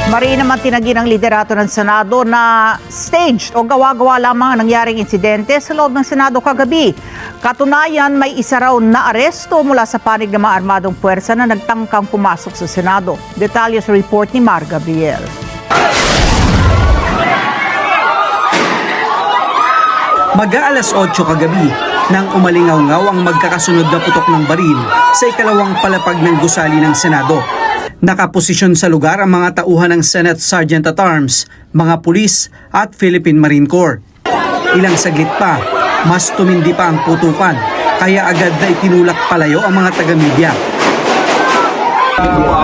Mariin naman tinagi ng liderato ng Senado na staged o gawa-gawa lamang ang nangyaring insidente sa loob ng Senado kagabi. Katunayan, may isa raw na aresto mula sa panig ng mga armadong puwersa na nagtangkang pumasok sa Senado. Detalye sa report ni Mar Gabriel. Mag-aalas 8 kagabi nang umalingaw-ngaw ang magkakasunod na putok ng baril sa ikalawang palapag ng gusali ng Senado. Nakaposisyon sa lugar ang mga tauhan ng Senate Sergeant at Arms, mga pulis at Philippine Marine Corps. Ilang saglit pa, mas tumindi pa ang putukan, kaya agad na itinulak palayo ang mga taga-media.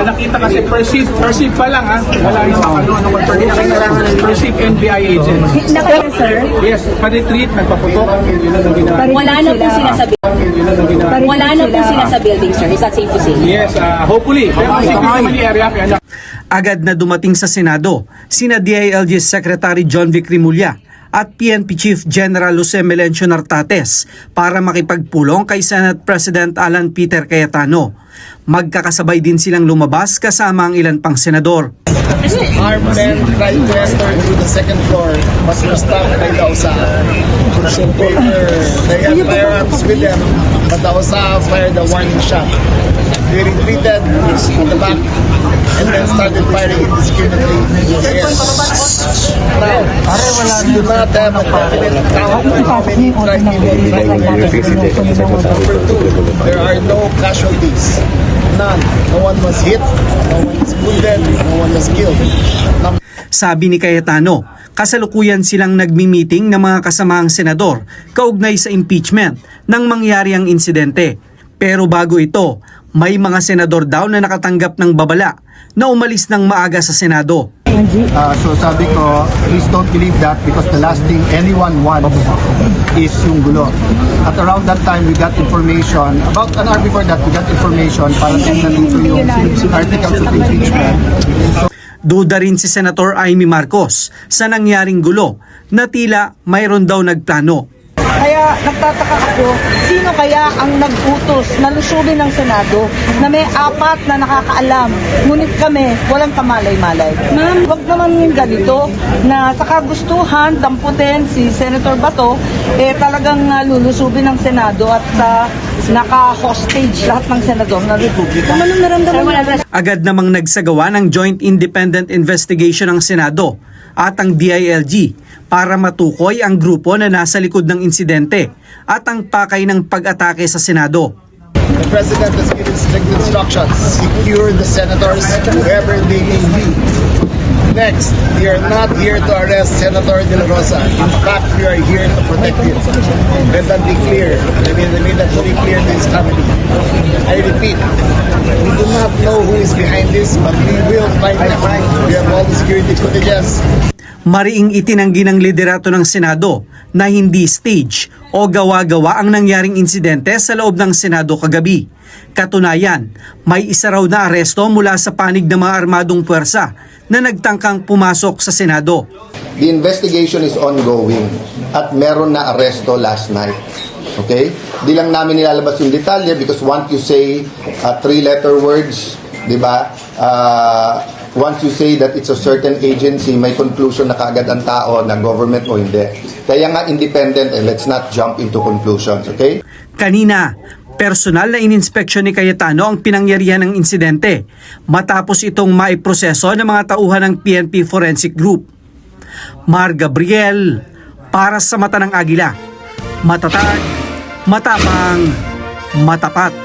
Nakita kasi perceive pa lang ha. Wala yung perceive NBI agents. Nakayan, sir? Yes, pa-retreat, nagpaputok. Wala na po sila sa building, sir. Is that safe to say? Yes, hopefully. Pero secret naman yung area. Kaya Agad na dumating sa Senado sina DILG Secretary John Vic Rimulya at PNP Chief General Jose Melencio Nartates para makipagpulong kay Senate President Alan Peter Cayetano. Magkakasabay din silang lumabas kasama ang ilan pang senador. Armed men tried to enter through the second floor but were stopped by the OSA. They had firearms with them, but the OSA fired a warning shot. They retreated at the back and then started firing indiscriminately in the air. Now, do not have a definite count of how many tried to Number two, there are no casualties. None. No one was hit, no one was wounded, no one was killed. Sabi ni Cayetano, kasalukuyan silang nagmi-meeting ng mga kasamaang senador kaugnay sa impeachment nang mangyari ang insidente. Pero bago ito, may mga senador daw na nakatanggap ng babala na umalis ng maaga sa Senado. So sabi ko, please don't believe that because the last thing anyone wants is yung gulo. At around that time, we got information, about an hour before that, we got information para tingnan dito yung articles of impeachment. Duda rin si Senator Amy Marcos sa nangyaring gulo na tila mayroon daw nagplano. Kaya nagtataka ako, sino kaya ang nag-utos na lusubin ng Senado na may apat na nakakaalam, ngunit kami walang kamalay-malay. Ma'am, wag naman yung ganito na sa kagustuhan, damputin si Senator Bato, talagang lulusubin ng Senado at naka-hostage lahat ng senador ng Republika. Anong naramdaman? Agad namang nagsagawa ng Joint Independent Investigation ng Senado at ang DILG para matukoy ang grupo na nasa likod ng insidente at ang pakay ng pag-atake sa Senado. The President has given strict instructions. Secure the senators, whoever they may be. Next, we are not here to arrest Senator De La Rosa. In fact, we are here to protect him. Let that be clear. Let that be clear to his family. I repeat, we do not know who is behind this, but we will find them. We have all the security footages. Mariing itinanggi ng liderato ng Senado na hindi stage o gawa-gawa ang nangyaring insidente sa loob ng Senado kagabi. Katunayan, may isa raw na aresto mula sa panig ng mga armadong puwersa na nagtangkang pumasok sa Senado. The investigation is ongoing at meron na aresto last night. Okay? Di lang namin nilalabas yung detalye because once you say three-letter words, di ba? Once you say that it's a certain agency, may conclusion na kaagad ang tao na government o hindi. Kaya nga independent and let's not jump into conclusions, okay? Kanina, personal na ininspeksyon ni Cayetano ang pinangyarihan ng insidente matapos itong maiproseso ng mga tauhan ng PNP Forensic Group. Mar Gabriel, para sa mata ng Agila. Matatag, matapang, matapat.